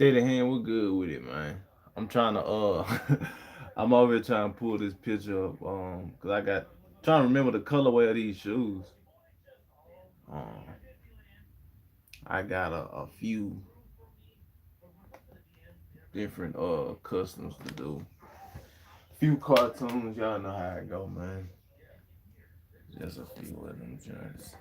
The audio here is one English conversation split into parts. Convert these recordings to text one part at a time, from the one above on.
Steady hand, we're good with it, man. I'm trying to I'm over here trying to pull this picture up, cause I got trying to remember the colorway of these shoes. Um, I got a few different customs to do. Few cartoons, y'all know how it go, man. Just a few of them joints.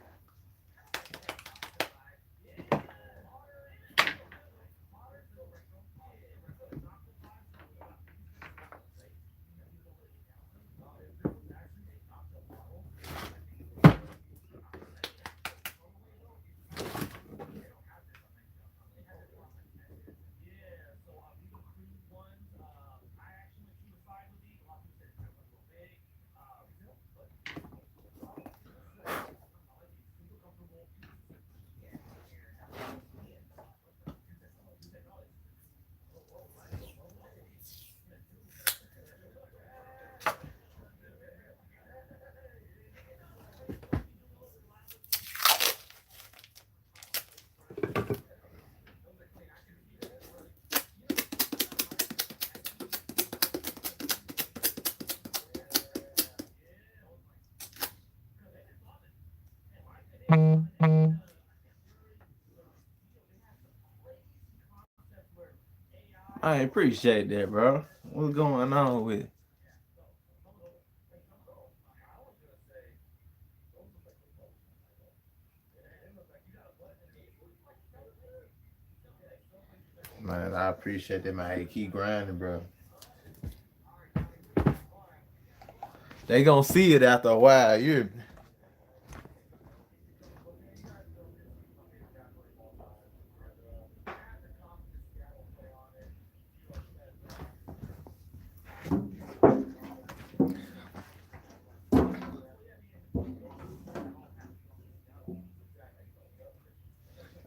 I appreciate that, bro. What's going on with it? Man, I appreciate that, man. Hey, keep grinding, bro. They gonna see it after a while. You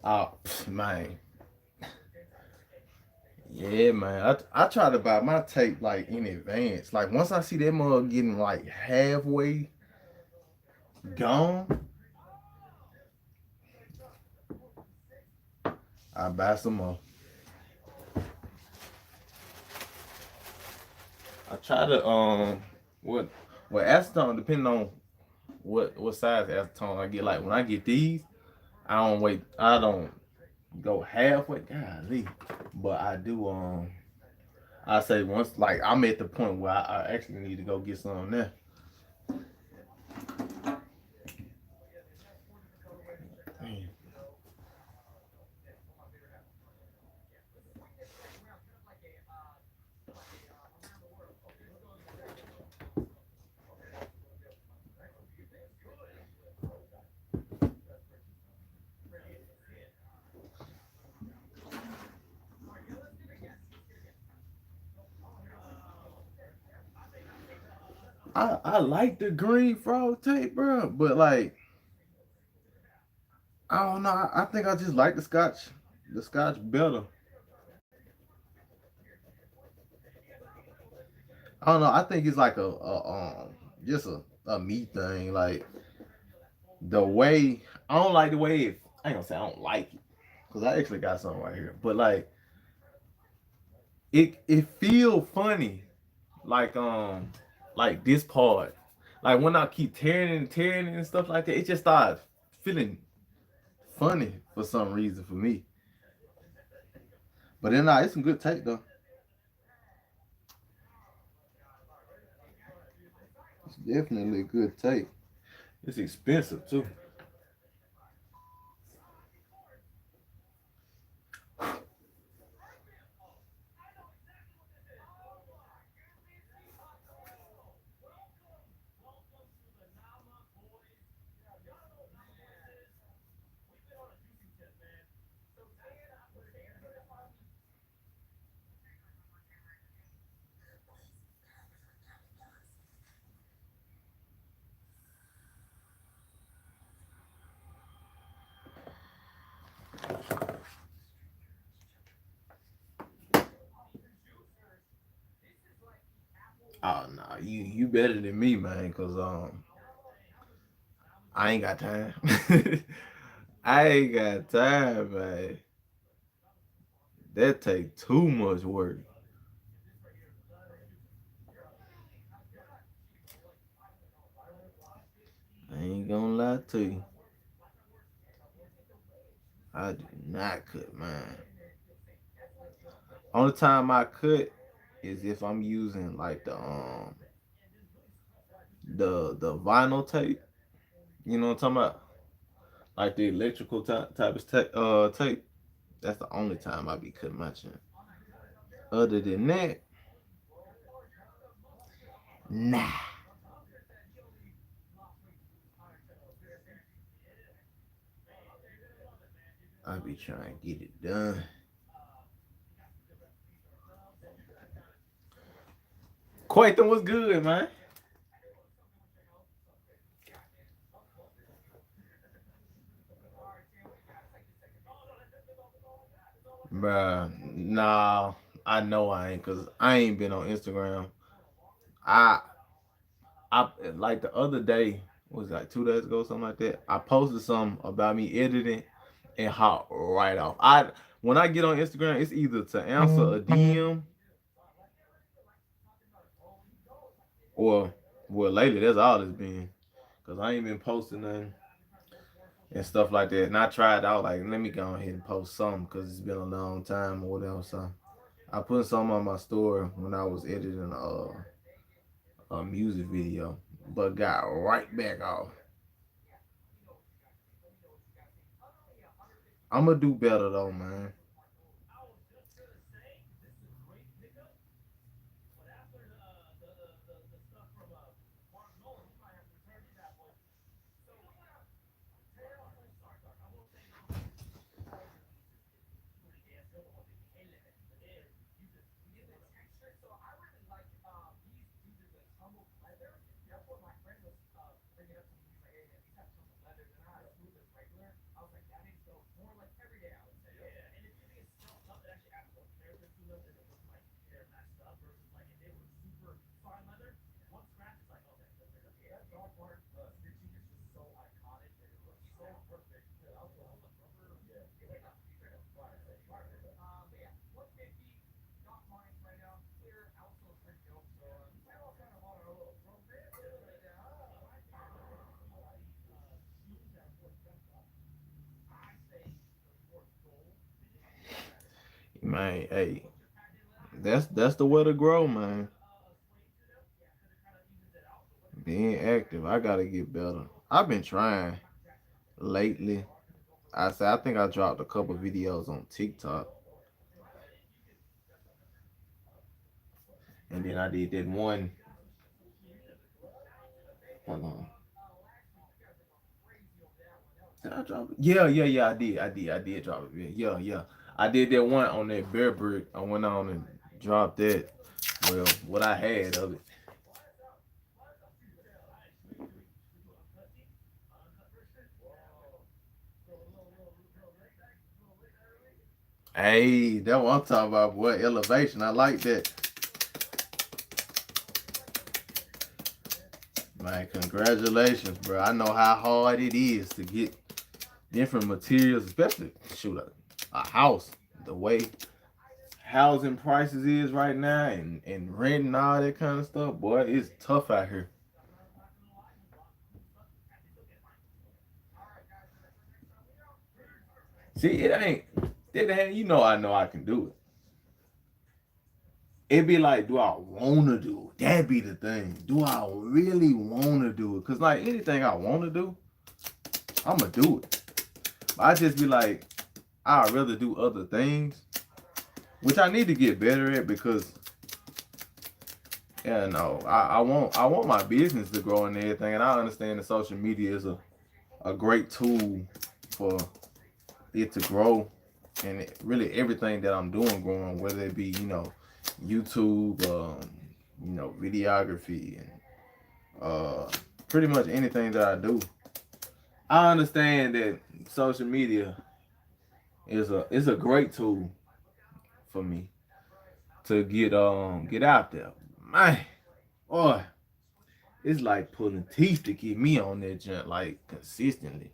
oh man. Yeah, man. I try to buy my tape like in advance. Like once I see that mug getting like halfway gone, I buy some more. I try to what acetone depending on what size acetone I get. Like when I get these, I don't go halfway. Golly. But I do I say once like I'm at the point where I actually need to go get some there. I like the green frog tape, bro, but like I don't know. I think I just like the scotch better. I don't know. I think it's like just a me thing. Like the way I don't like the way I ain't gonna say I don't like it because I actually got something right here. But like it feel funny like this part. Like when I keep tearing it and stuff like that, it just starts feeling funny for some reason for me. But then it's some good tape though. It's definitely a good tape. It's expensive too. Oh no, you better than me, man, cause I ain't got time. I ain't got time, man. That take too much work. I ain't gonna lie to you. I do not cut mine. Only time I cut is if I'm using like the vinyl tape. You know what I'm talking about? Like the electrical type of tape. That's the only time I be cutting my chin. Other than that, nah. I be trying to get it done. Quaithan was good, man. Bruh, nah, I know I ain't, cause I ain't been on Instagram. I I like the other day, was it like 2 days ago, something like that. I posted something about me editing and hop right off. I when I get on Instagram, it's either to answer a DM or well lately that's all it's been. Cause I ain't been posting nothing and stuff like that. And I tried out like let me go ahead and post something because it's been a long time or whatever. So I put some on my story when I was editing a music video, but got right back off. I'm gonna do better though, man. Man, hey, that's the way to grow, man. Being active, I gotta get better. I've been trying lately. I think I dropped a couple videos on TikTok, and then I did that one. Hold on, did I drop it? Yeah. I did drop it. Yeah. I did that one on that bear brick. I went on and dropped that. Well, what I had of it. Hey, that's what I'm talking about, boy. Elevation. I like that. Man, congratulations, bro. I know how hard it is to get different materials, especially shoot a house. The way housing prices is right now and rent and all that kind of stuff, boy, it's tough out here. See, it ain't, I know I can do it. It be like, do I wanna do it? That be the thing. Do I really wanna do it? Cause like anything I wanna do, I'ma do it. But I just be like, I'd rather do other things, which I need to get better at because yeah, no, I want my business to grow and everything, and I understand that social media is a great tool for it to grow, and really everything that I'm doing growing, whether it be YouTube, videography, and uh, pretty much anything that I do. I understand that social media is a great tool for me to get out there. Man, boy, it's like pulling teeth to get me on that jump like consistently.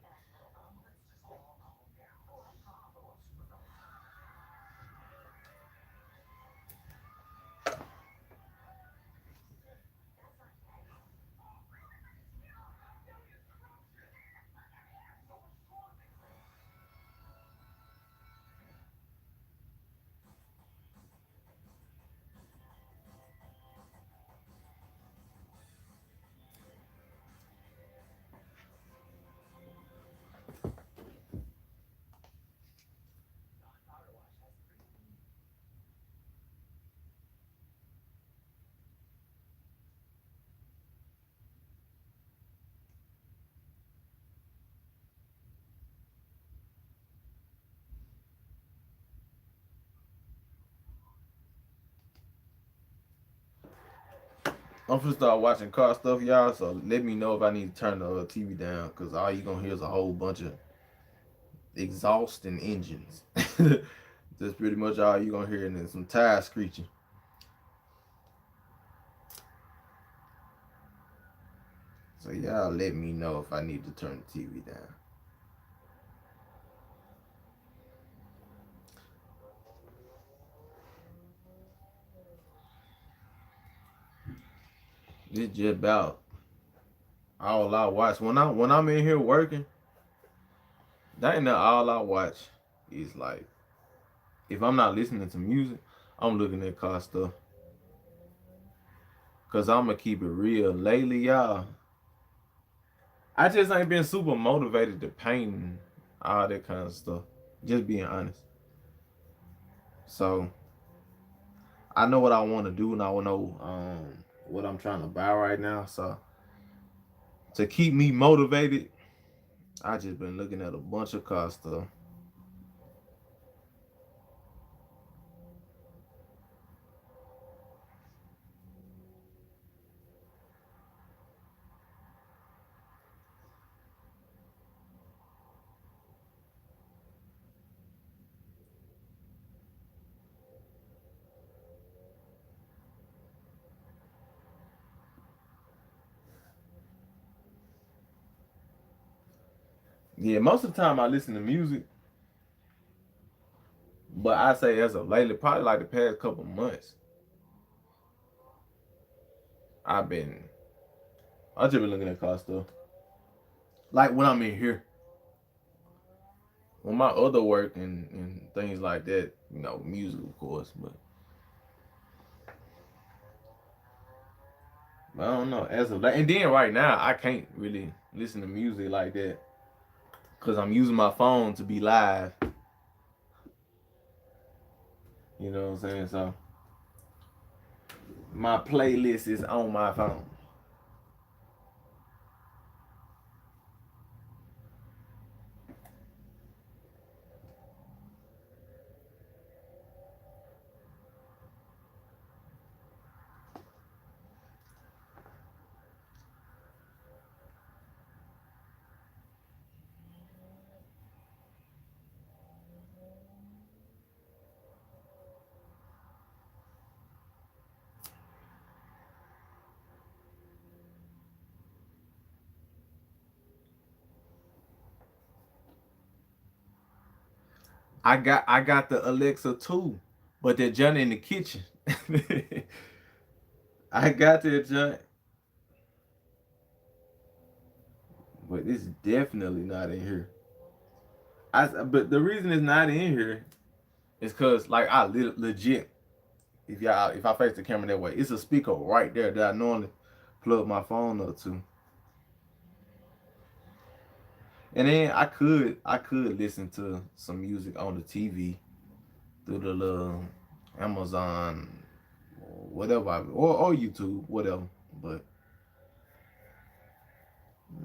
I'm finna start watching car stuff, y'all. So let me know if I need to turn the TV down, cause all you gonna hear is a whole bunch of exhaust and engines. That's pretty much all you gonna hear, and then some tires screeching. So y'all let me know if I need to turn the TV down. It's just about all I watch when I'm in here working. That ain't not all I watch. Is like if I'm not listening to music, I'm looking at car stuff. Cause I'ma keep it real. Lately, y'all, I just ain't been super motivated to paint and all that kind of stuff. Just being honest. So I know what I want to do, and I know what I'm trying to buy right now. So to keep me motivated, I just been looking at a bunch of car stuff. Yeah, most of the time I listen to music, but I say as of lately, probably like the past couple months, I've been I just been looking at car stuff. Like when I'm in here, when my other work and things like that, music of course, but I don't know as of late. And then right now, I can't really listen to music like that because I'm using my phone to be live. You know what I'm saying? So my playlist is on my phone. I got the Alexa too, but they're junk in the kitchen. I got that junk, but it's definitely not in here. But the reason it's not in here is because like I legit, if I face the camera that way, it's a speaker right there that I normally plug my phone up to. And then I could listen to some music on the TV through the little Amazon or whatever or YouTube, whatever. But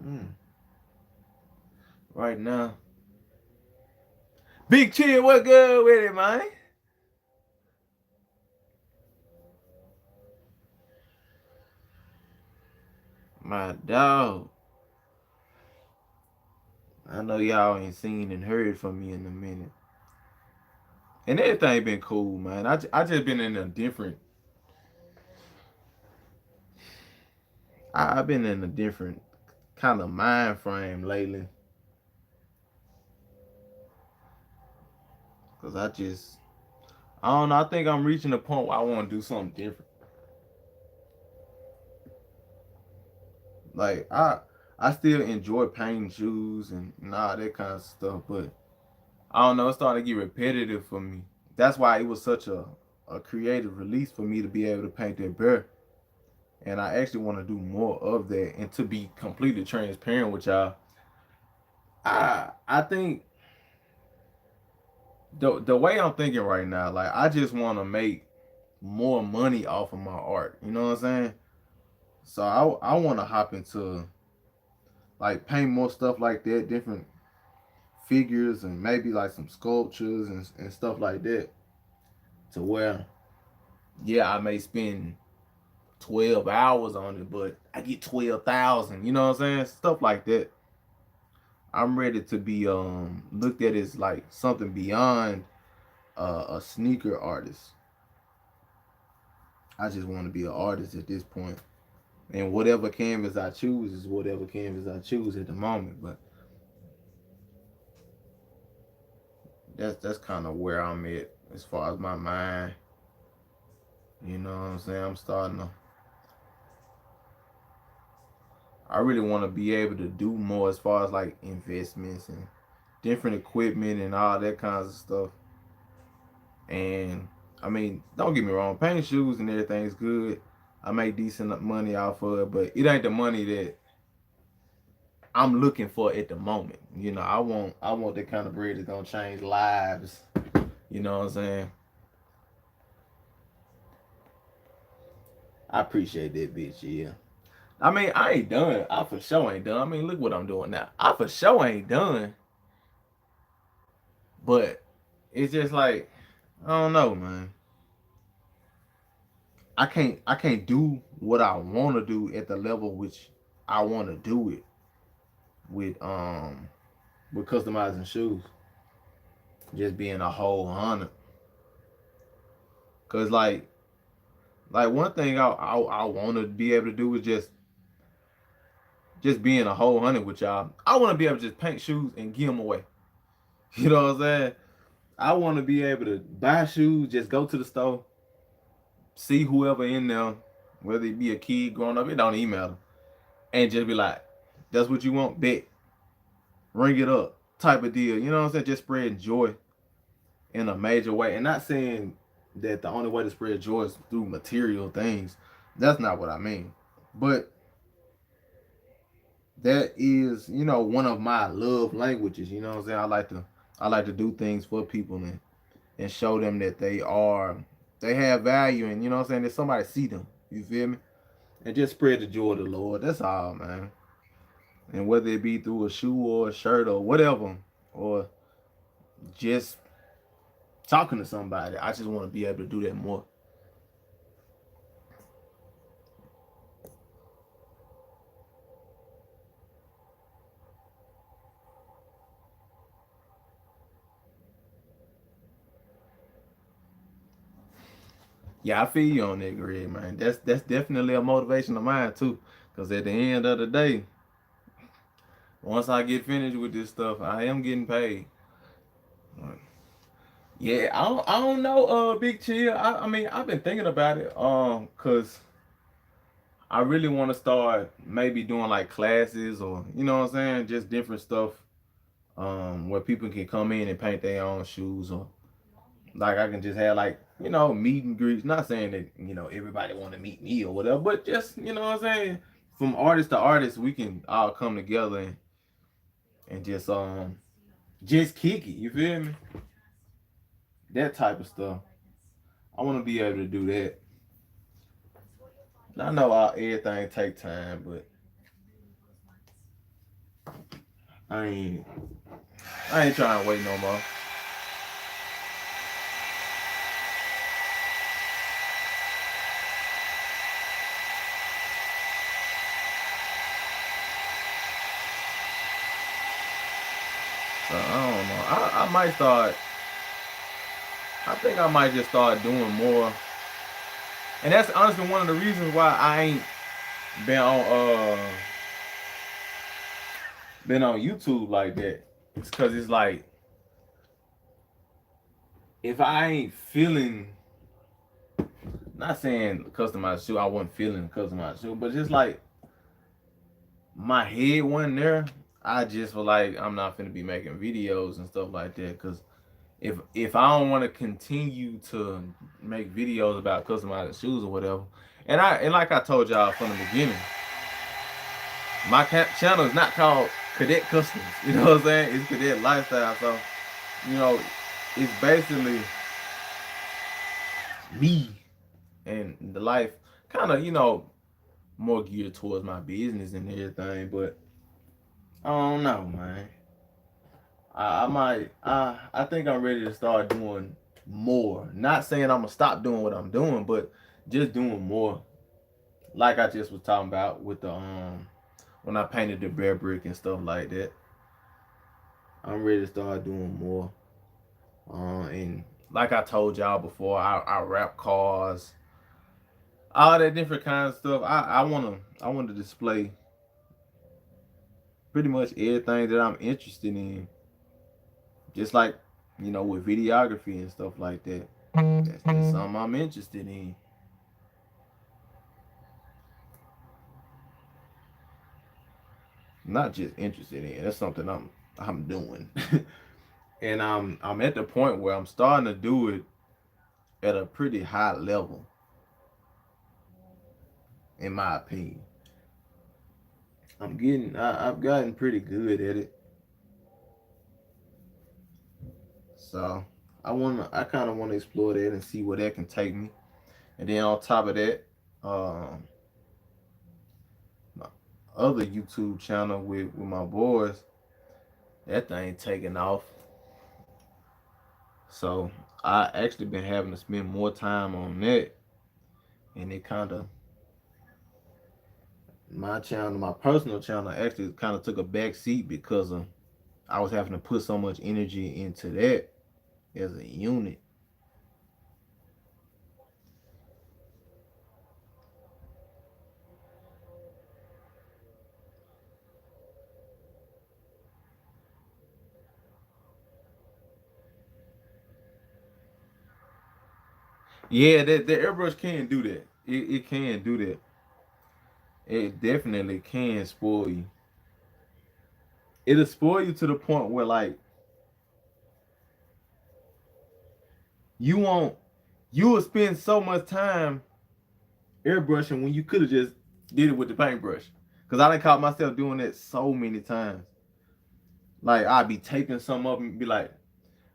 mm, right now, Big Chill, what good with it, man? My dog. I know y'all ain't seen and heard from me in a minute. And everything been cool, man. I just been in a different. I've been in a different kind of mind frame lately. Cause I don't know. I think I'm reaching a point where I want to do something different. Like I still enjoy painting shoes and all that kind of stuff, but I don't know. It's starting to get repetitive for me. That's why it was such a creative release for me to be able to paint that bear. And I actually want to do more of that. And to be completely transparent with y'all, I think the way I'm thinking right now, like I just want to make more money off of my art. You know what I'm saying? So I want to hop into like paint more stuff like that, different figures and maybe like some sculptures and stuff like that. To where, yeah, I may spend 12 hours on it, but I get 12,000. You know what I'm saying? Stuff like that. I'm ready to be looked at as like something beyond a sneaker artist. I just want to be an artist at this point. And whatever canvas I choose is whatever canvas I choose at the moment. But that's kind of where I'm at as far as my mind. You know what I'm saying? I'm starting to. I really want to be able to do more as far as like investments and different equipment and all that kinds of stuff. And I mean, don't get me wrong, painting shoes and everything's good. I make decent money off of it, but it ain't the money that I'm looking for at the moment. You know, I want that kind of bread that's gonna change lives. You know what I'm saying? I appreciate that bitch, yeah. I mean, I ain't done. I for sure ain't done. I mean, look what I'm doing now. I for sure ain't done. But it's just like, I don't know, man. I can't do what I want to do at the level which I want to do it with with customizing shoes. Just being a whole hunter. Cause like one thing I want to be able to do is just being a whole hunter with y'all. I want to be able to just paint shoes and give them away. You know what I'm saying? I want to be able to buy shoes, just go to the store, see whoever in there, whether it be a kid growing up, it don't even matter, and just be like, "That's what you want, bet, ring it up," type of deal. You know what I'm saying? Just spreading joy in a major way, and not saying that the only way to spread joy is through material things. That's not what I mean. But that is, one of my love languages. You know what I'm saying? I like to do things for people and show them that they have value, and you know what I'm saying, that somebody see them. You feel me? And just spread the joy of the Lord. That's all, man. And whether it be through a shoe or a shirt or whatever, or just talking to somebody, I just want to be able to do that more. Yeah, I feel you on that, Greg, man. That's definitely a motivation of mine too. Cause at the end of the day, once I get finished with this stuff, I am getting paid. Yeah, I don't know, Big Chill. I mean, I've been thinking about it, cause I really want to start maybe doing like classes, or you know what I'm saying, just different stuff, where people can come in and paint their own shoes, or like I can just have like, meet and greets. Not saying that, everybody want to meet me or whatever, but just, you know what I'm saying, from artist to artist, we can all come together and just kick it. You feel me? That type of stuff. I want to be able to do that. And I know everything take time, but I ain't I ain't trying to wait no more. So I don't know. I might start. I think I might just start doing more, and that's honestly one of the reasons why I ain't been on been on YouTube like that. It's because it's like, if I ain't feeling, not saying customized shoe, I wasn't feeling customized shoe, but just like my head wasn't there. I just feel like I'm not finna be making videos and stuff like that, because if I don't want to continue to make videos about customizing shoes or whatever, and like I told y'all from the beginning, my channel is not called Cadet Customs. You know what I'm saying? It's Cadet Lifestyle. So, you know, it's basically me and the life, kind of, more geared towards my business and everything. But I don't know, man. I might. I think I'm ready to start doing more. Not saying I'm gonna stop doing what I'm doing, but just doing more. like I just was talking about with the when I painted the bear brick and stuff like that. I'm ready to start doing more. And like I told y'all before, I wrap cars, all that different kind of stuff. I wanna display pretty much everything that I'm interested in. Just like, with videography and stuff like that. That's just something I'm interested in. Not just interested in. That's something I'm doing. And I'm at the point where I'm starting to do it at a pretty high level, in my opinion. I've gotten pretty good at it. So I kind of wanna explore that and see where that can take me. And then on top of that, my other YouTube channel with my boys, that thing taking off. So I actually been having to spend more time on that, and it kind of my channel, my personal channel, actually kind of took a back seat because of I was having to put so much energy into that as a unit. Yeah, that airbrush can do that. It can do that. It definitely can spoil you. It'll spoil you to the point where like you won't you will spend so much time airbrushing when you could have just did it with the paintbrush. Cause I done caught myself doing that so many times. Like I'd be taping something up and be like,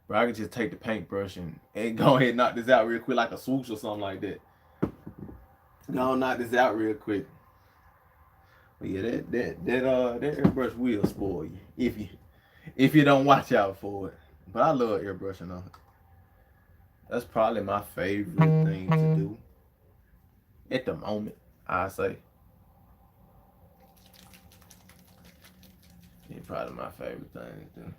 bro, I can just take the paintbrush and go ahead and knock this out real quick, like a swoosh or something like that. Go knock this out real quick. But yeah, that airbrush will spoil you if you don't watch out for it. But I love airbrushing though. That's probably my favorite thing to do at the moment. I say it's probably my favorite thing to do.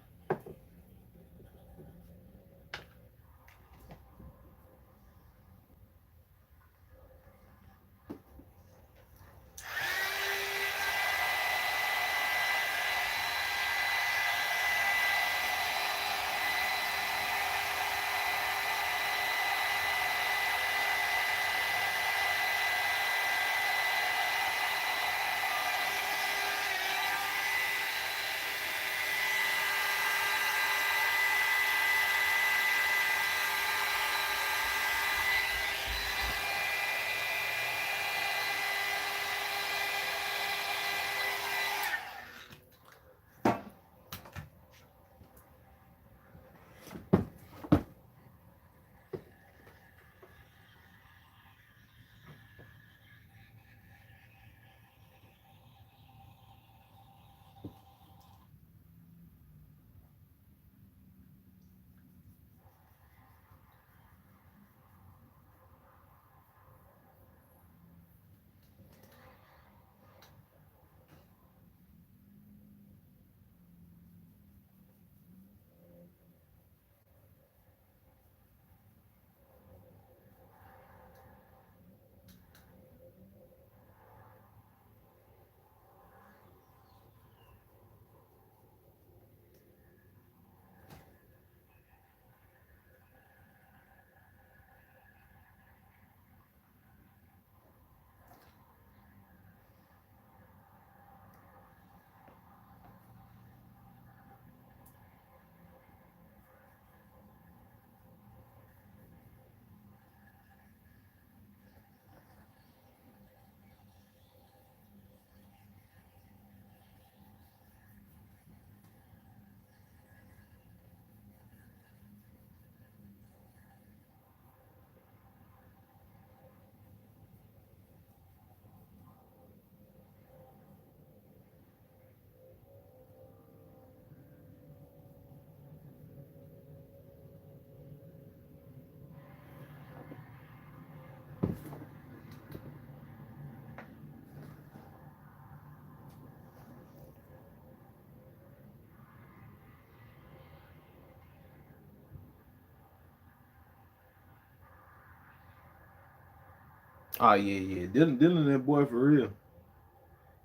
Oh yeah. Dylan, that boy for real.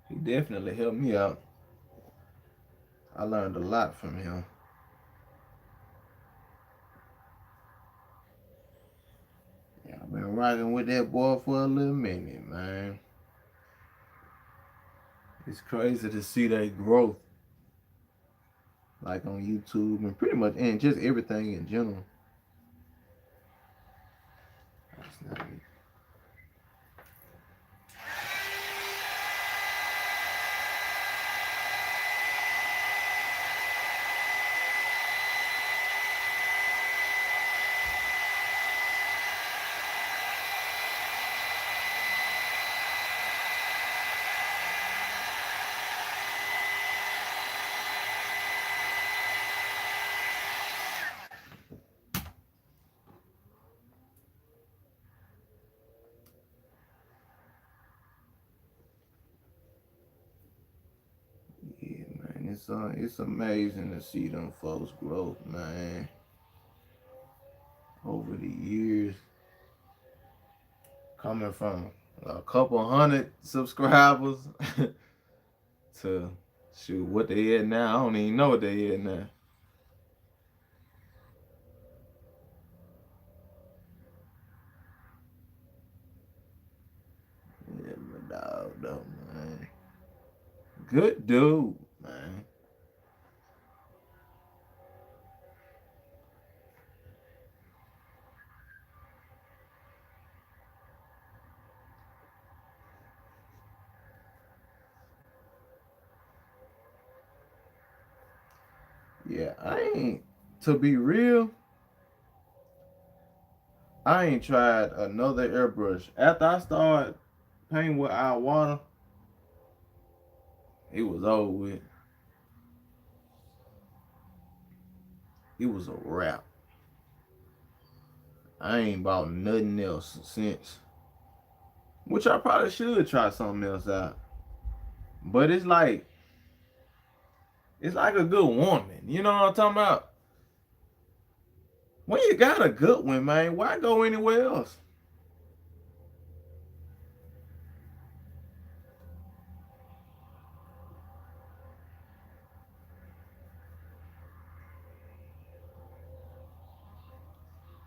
He definitely helped me out. I learned a lot from him. Yeah, I've been rocking with that boy for a little minute, man. It's crazy to see that growth, like on YouTube and pretty much, and just everything in general. That's not it. Yeah, man, it's amazing to see them folks growth, man, over the years, coming from a couple hundred subscribers to shoot what they at now. I don't even know what they at now. Yeah, my dog, though, man. Good dude, man. Yeah, I ain't, to be real, I ain't tried another airbrush. After I started painting with our water, it was over with. It was a wrap. I ain't bought nothing else since. Which I probably should try something else out. But it's like a good woman. You know what I'm talking about? When you got a good one, man, why go anywhere else?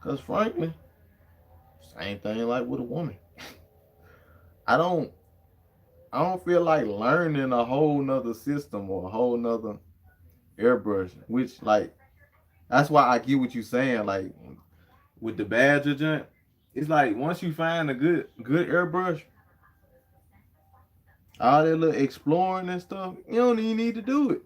Cause frankly, same thing like with a woman. I don't I don't feel like learning a whole nother system or a whole nother airbrush. Which like that's why I get what you saying. Like with the Badger joint, it's like once you find a good airbrush, all that little exploring and stuff, you don't even need to do it.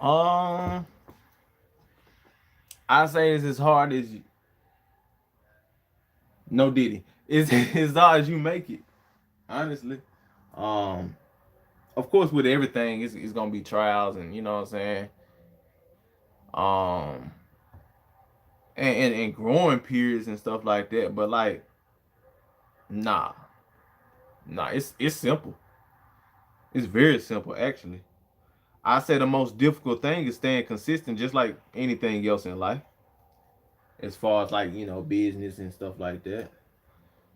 Um, I say it's as hard as you, no Diddy. It's as hard as you make it. Honestly, um, of course with everything, it's gonna be trials and you know what I'm saying. Um, and growing periods and stuff like that. But like, nah, nah, it's simple. It's very simple actually. I say the most difficult thing is staying consistent, just like anything else in life, as far as like business and stuff like that.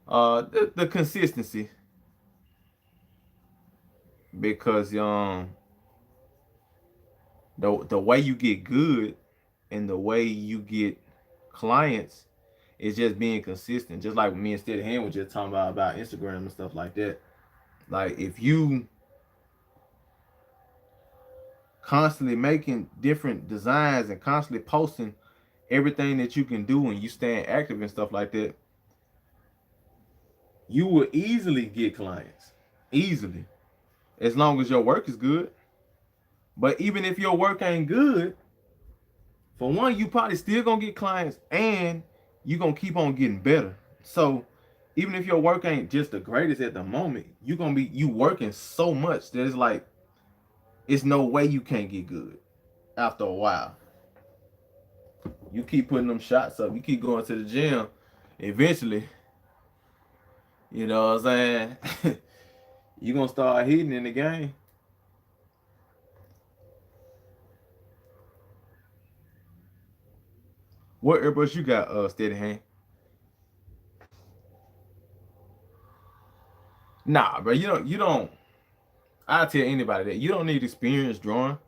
The consistency, because the way you get good and the way you get clients is just being consistent. Just like me and Steady Hand was just talking about Instagram and stuff like that. Like if you constantly making different designs and constantly posting everything that you can do and you staying active and stuff like that, you will easily get clients. Easily. As long as your work is good. But even if your work ain't good, for one, you probably still gonna get clients and you gonna keep on getting better. So even if your work ain't just the greatest at the moment, you working so much that it's like it's no way you can't get good after a while. You keep putting them shots up, you keep going to the gym, eventually, you know what I'm saying? You gonna start hitting in the game. What earbuds you got, steady hand? Nah, bro, you don't. I tell anybody that you don't need experience drawing.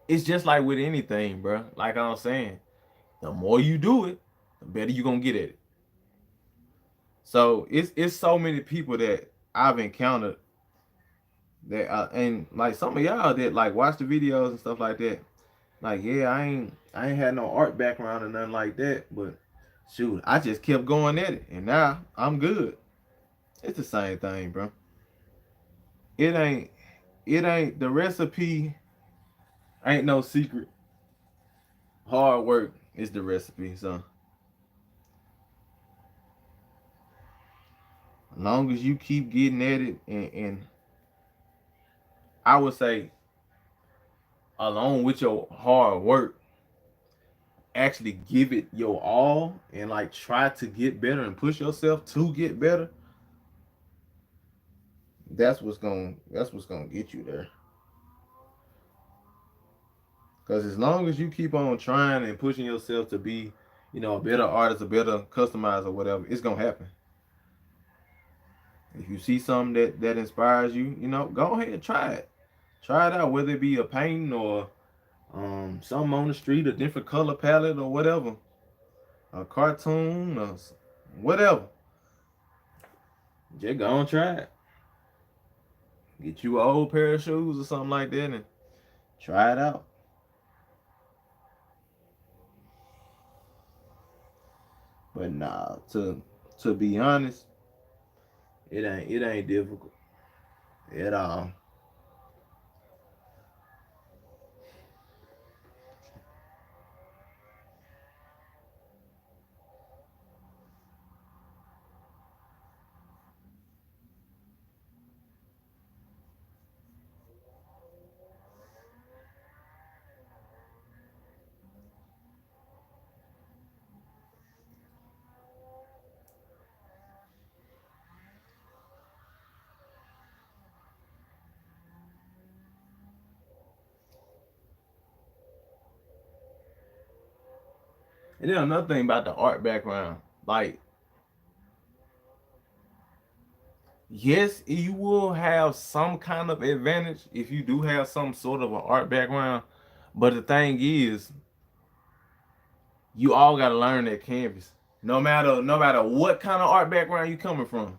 It's just like with anything, bro. Like I'm saying, the more you do it, the better you gonna get at it. So it's so many people that I've encountered that and like some of y'all that like watch the videos and stuff like that. Like yeah, I ain't had no art background or nothing like that, but shoot, I just kept going at it, and now I'm good. It's the same thing, bro. It ain't it ain't the recipe ain't no secret. Hard work is the recipe. So as long as you keep getting at it, and I would say along with your hard work, actually give it your all and like try to get better and push yourself to get better. That's what's gonna get you there. Because as long as you keep on trying and pushing yourself to be, a better artist, a better customizer, whatever, it's gonna happen. If you see something that inspires you, go ahead and try it. Try it out, whether it be a painting or something on the street, a different color palette or whatever, a cartoon or whatever. Just go and try it. Get you an old pair of shoes or something like that and try it out. But nah, to be honest, it ain't difficult at all. And then another thing about the art background, like yes, you will have some kind of advantage if you do have some sort of an art background. But the thing is, you all gotta learn that canvas. No matter what kind of art background you coming from,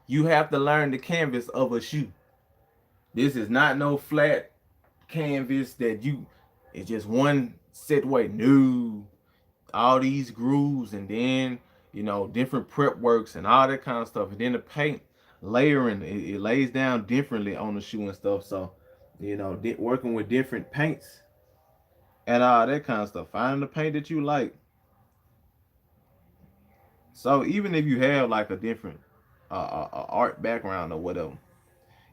you have to learn the canvas of a shoe. This is not no flat canvas that it's just one set way. No, all these grooves and then different prep works and all that kind of stuff, and then the paint layering it lays down differently on the shoe and stuff. So working with different paints and all that kind of stuff, finding the paint that you like. So even if you have like a different art background or whatever,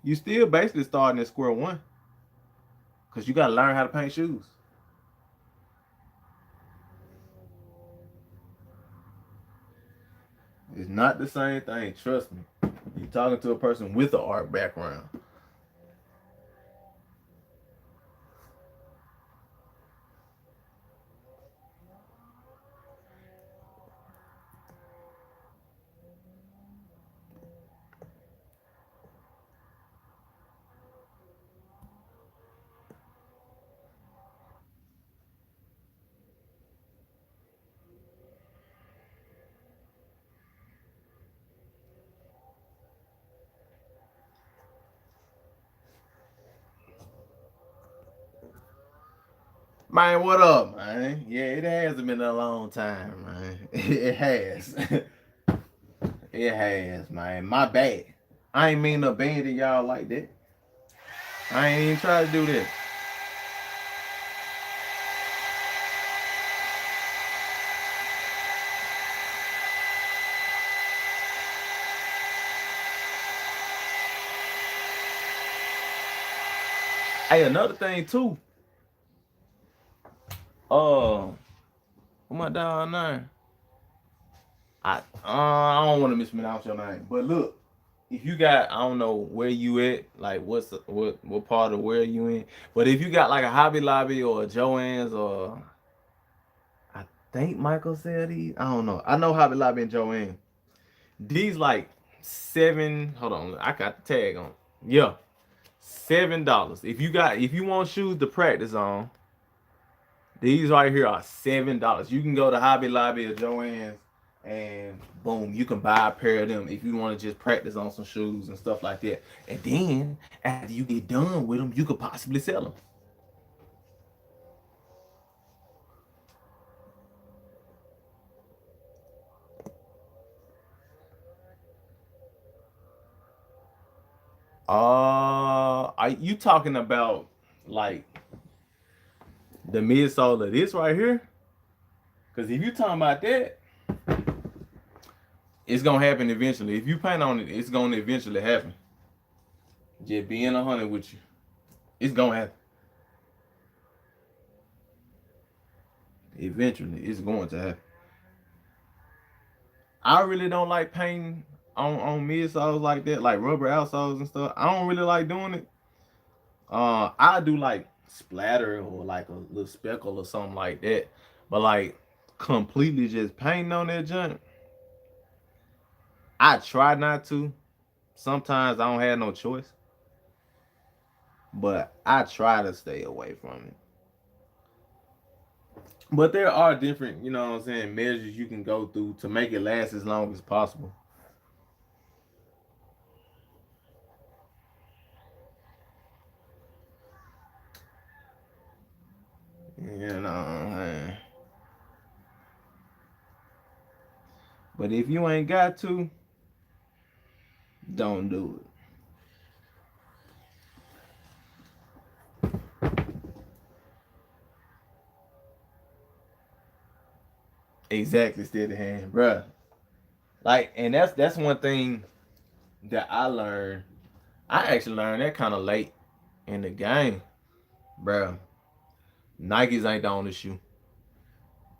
you still basically starting at square one because you got to learn how to paint shoes. It's not the same thing, trust me. You're talking to a person with an art background. Man, what up, man? Yeah, it has been a long time, man. It has. It has, man. My bad. I ain't mean to abandon y'all like that. I ain't even try to do that. Hey, another thing too. What my dog name? I don't want to mispronounce your name, but look, if you got, I don't know where you at, like what part of where you in, but if you got like a Hobby Lobby or a Joann's or I think Michael said these, I don't know. I know Hobby Lobby and Joanne. These like seven. Hold on, I got the tag on. Yeah, $7. If you want shoes to practice on, these right here are $7. You can go to Hobby Lobby or Joann's and boom, you can buy a pair of them if you want to just practice on some shoes and stuff like that. And then after you get done with them, you could possibly sell them. Are you talking about like the midsole of this right here? Because if you talking about that, it's gonna happen eventually. If you plan on it, it's gonna eventually happen. Just being 100 with you, it's gonna happen. Eventually, it's going to happen. I really don't like painting on midsoles like that, like rubber outsoles and stuff. I don't really like doing it. I do like splatter or like a little speckle or something like that, but like completely just painting on that junk. I try not to. Sometimes I don't have no choice, but I try to stay away from it. But there are different, you know what I'm saying, measures you can go through to make it last as long as possible. You know, but if you ain't got to, don't do it. Exactly, steady hand, bruh. Like, and that's one thing that I learned. I actually learned that kind of late in the game, bruh. Nikes ain't the only shoe.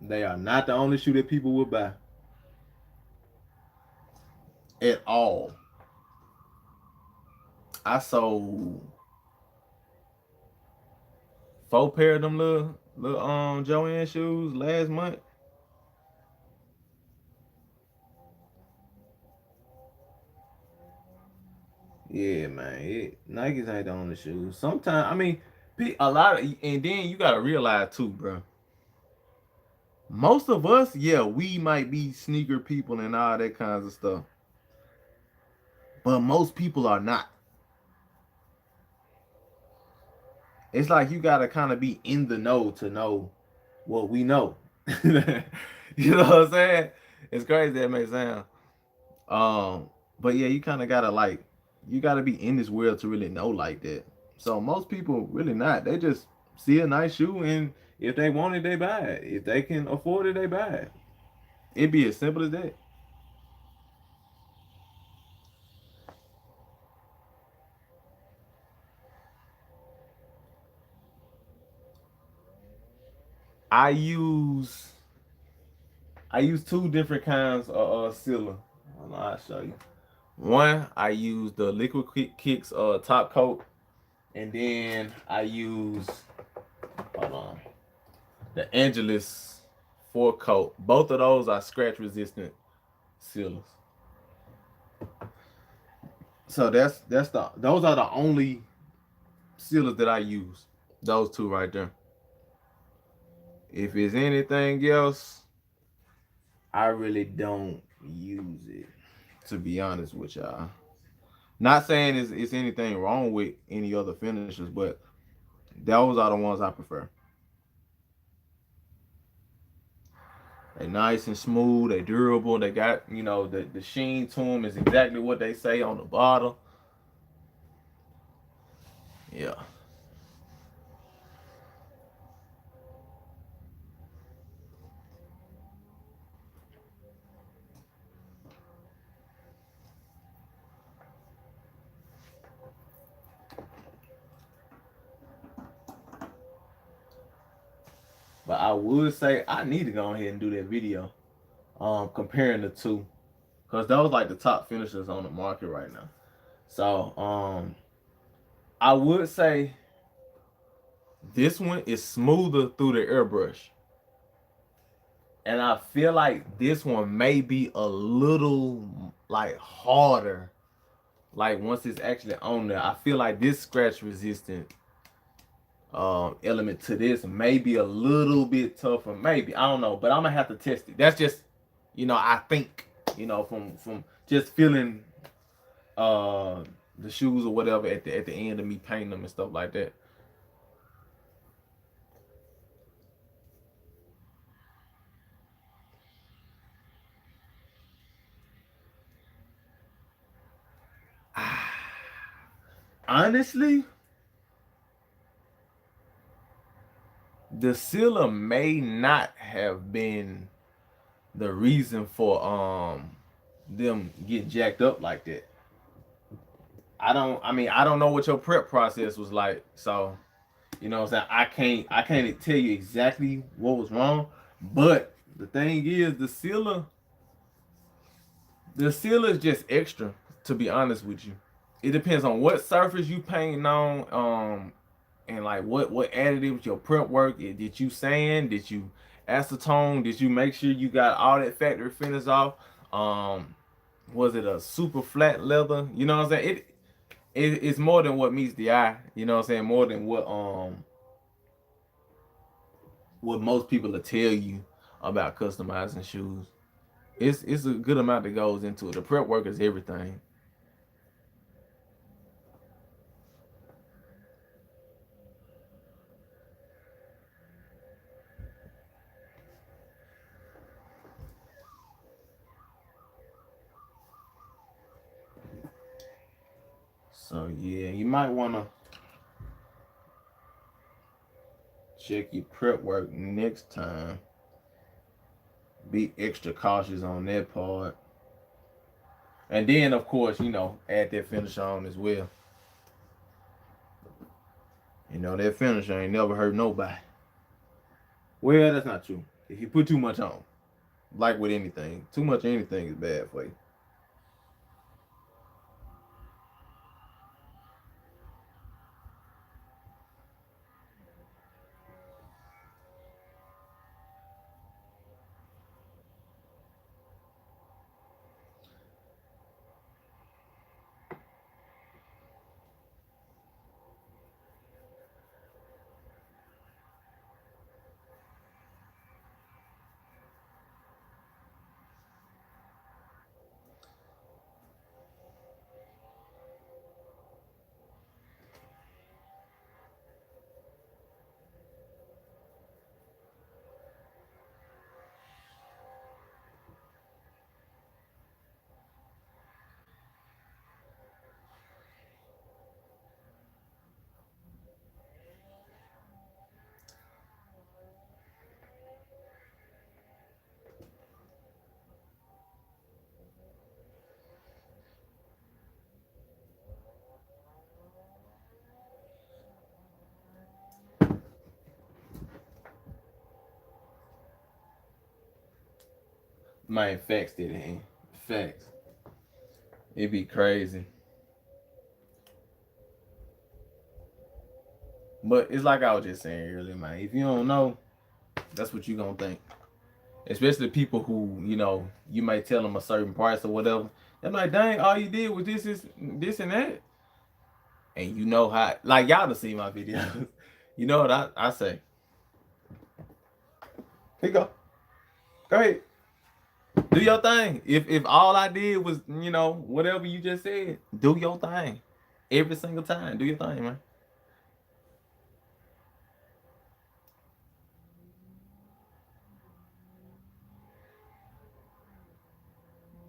They are not the only shoe that people will buy at all. I sold 4 pair of them little Joanne shoes last month. Yeah, man. Nikes ain't the only shoes. Sometimes, I mean, a lot of, and then you gotta realize too, bro. Most of us, yeah, we might be sneaker people and all that kinds of stuff, but most people are not. It's like you gotta kind of be in the know to know what we know. You know what I'm saying? It's crazy that may sound. But yeah, you kind of gotta like, you gotta be in this world to really know like that. So most people really not. They just see a nice shoe and if they want it, they buy it. If they can afford it, they buy it. It'd be as simple as that. I use I use two different kinds of sealer. I'll show you. One, I use the Liquid Kicks top coat, and then I use hold on the Angelus 4 coat. Both of those are scratch resistant sealers. So that's the those are the only sealers that I use. Those two right there. If it's anything else, I really don't use it. To be honest with y'all, not saying it's anything wrong with any other finishers, but those are the ones I prefer. They nice and smooth. They durable. They got, you know, the sheen to them is exactly what they say on the bottle. Yeah. But I would say I need to go ahead and do that video, comparing the two, cause those like the top finishers on the market right now. So I would say this one is smoother through the airbrush, and I feel like this one may be a little like harder. Like once it's actually on there, I feel like this scratch resistant element to this may be a little bit tougher. Maybe, I don't know, but I'm gonna have to test it. That's just, you know, I think, you know, from just feeling uh the shoes or whatever at the end of me painting them and stuff like that. Honestly, the sealer may not have been the reason for them get jacked up like that. I don't know what your prep process was like. So, you know what I'm saying? I can't tell you exactly what was wrong. But the thing is the sealer is just extra, to be honest with you. It depends on what surface you painting on, and like what additives your prep work. Did you sand? Did you acetone? Did you make sure you got all that factory finish off? Um, was it a super flat leather? You know what I'm saying? It's more than what meets the eye. You know what I'm saying? More than what most people will tell you about customizing shoes. It's a good amount that goes into it. The prep work is everything. So yeah, you might wanna check your prep work next time. Be extra cautious on that part. And then of course, you know, add that finish on as well. You know, that finisher ain't never hurt nobody. Well, that's not true. If you put too much on, like with anything, too much of anything is bad for you. Man, facts did it. Facts. It be crazy. But it's like I was just saying earlier, man. If you don't know, that's what you gonna think. Especially people who, you know, you might tell them a certain price or whatever. They're like, dang, all you did was this and that. And you know how, like y'all to see my videos. You know what I say? Here you go. Go ahead. Do your thing. If all I did was, you know, whatever you just said, do your thing. Every single time. Do your thing, man.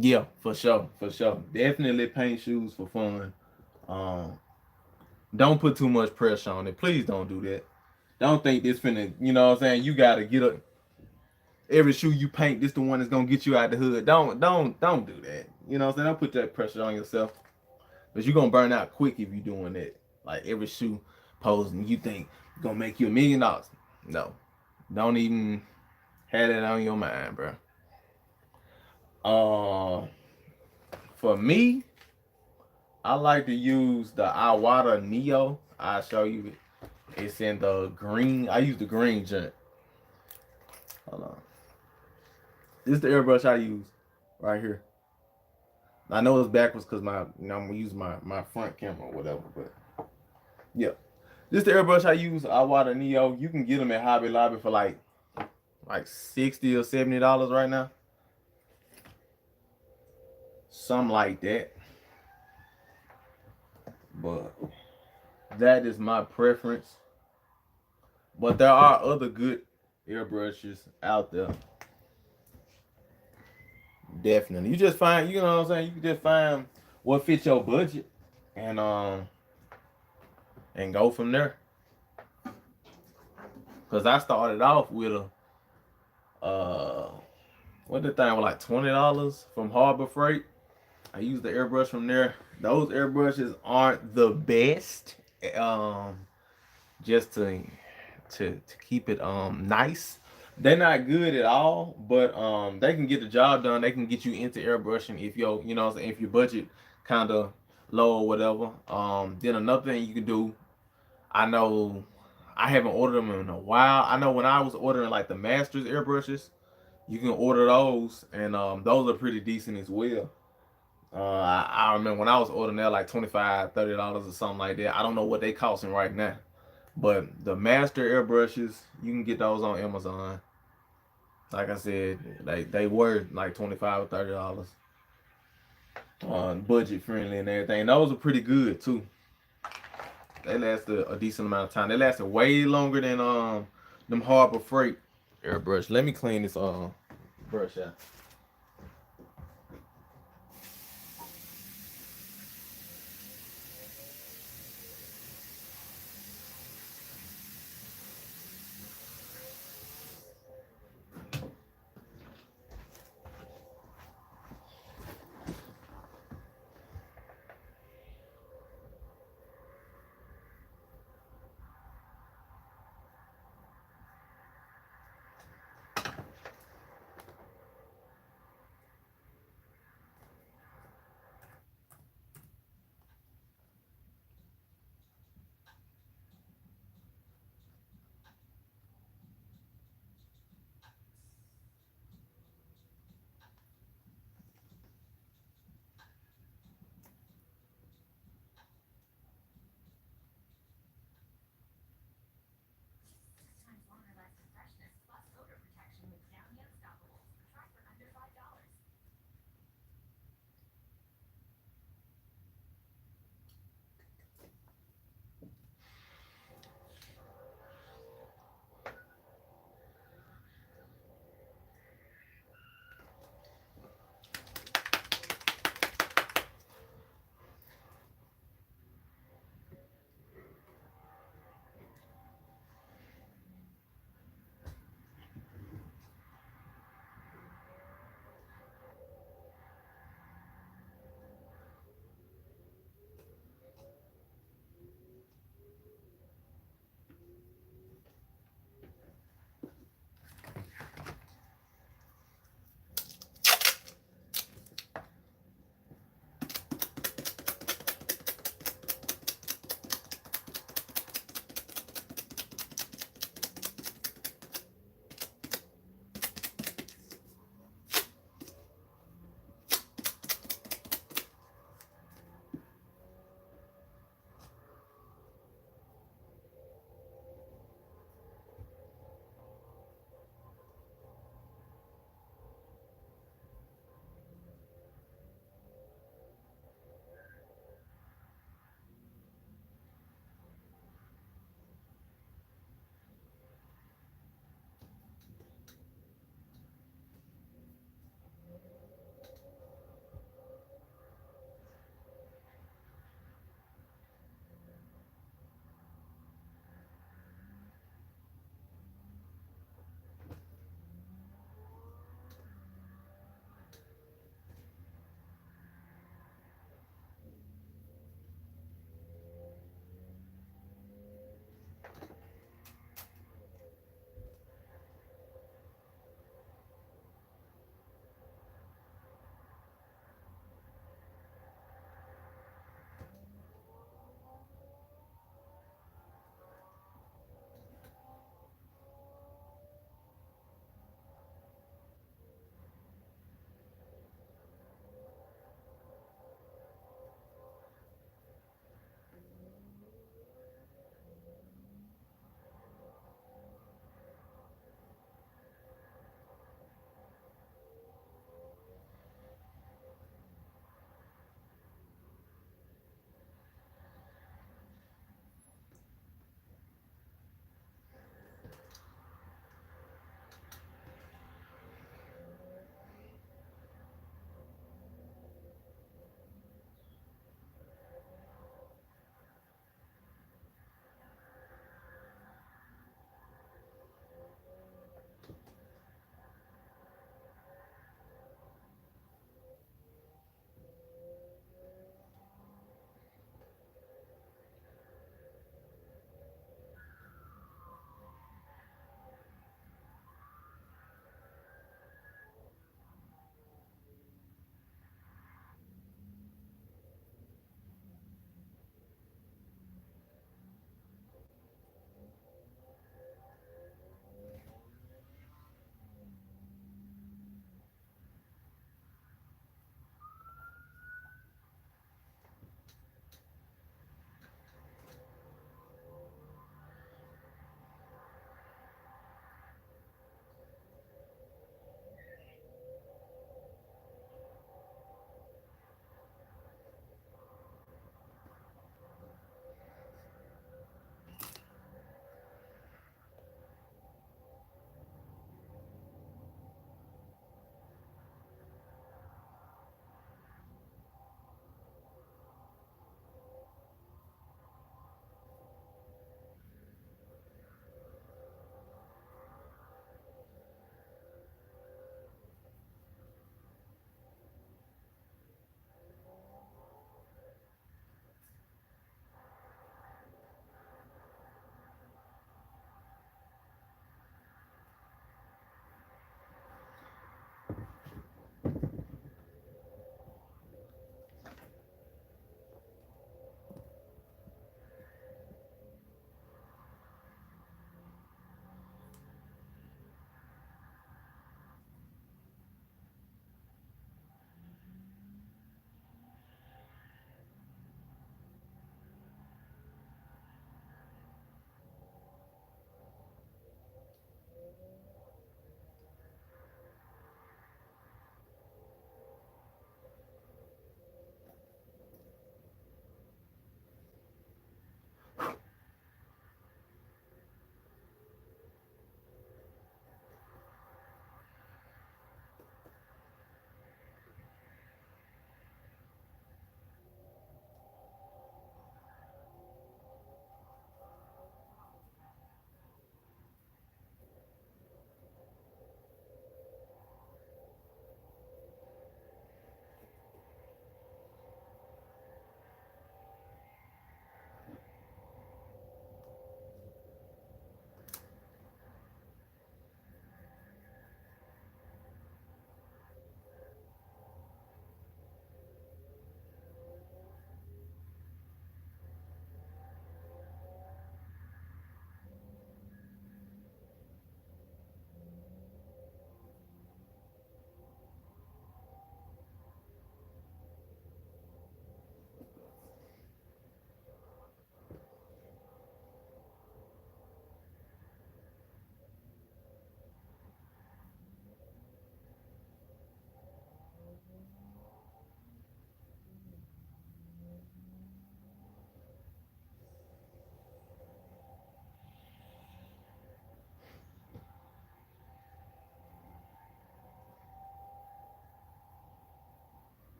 Yeah, for sure, for sure. Definitely paint shoes for fun. Um, don't put too much pressure on it. Please don't do that. Don't think this finna, you know what I'm saying? You gotta get up every shoe you paint, this the one that's gonna get you out the hood. Don't do that. You know what I'm saying? Don't put that pressure on yourself. Because you're gonna burn out quick if you doing that. Like every shoe posing, you think gonna make you $1 million. No. Don't even have that on your mind, bro. Uh for me, I like to use the Iwata Neo. I'll show you it. It's in the green. I use the green junk. Hold on. This is the airbrush I use right here. I know it's backwards because I'm gonna use my front camera or whatever, but yeah. This is the airbrush I use, Iwata Neo. You can get them at Hobby Lobby for like $60 or $70 right now. Something like that. But that is my preference. But there are other good airbrushes out there. Definitely. You just find, you know what I'm saying? You can just find what fits your budget and go from there. Cause I started off with what the thing was like $20 from Harbor Freight. I used the airbrush from there. Those airbrushes aren't the best. Um just to keep it nice. They're not good at all, but they can get the job done. They can get you into airbrushing if your you know what I'm saying, if your budget kind of low or whatever. Then another thing you can do, I know I haven't ordered them in a while. I know when I was ordering like the Masters airbrushes, you can order those, and those are pretty decent as well. I remember when I was ordering there like $25, $30 or something like that. I don't know what they costing right now. But the master airbrushes, you can get those on Amazon. Like I said, they were like $25 or $30. Budget friendly and everything. Those are pretty good too. They lasted a decent amount of time. They lasted way longer than them Harbor Freight airbrush. Let me clean this brush out.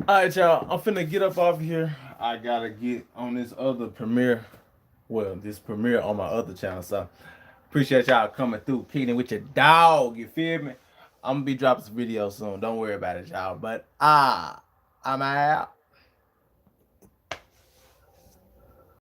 All right, y'all. I'm finna get up off here. I gotta get on this other premiere. Well, this premiere on my other channel. So appreciate y'all coming through, kicking with your dog. You feel me? I'm gonna be dropping some videos soon. Don't worry about it, y'all. But I'm out.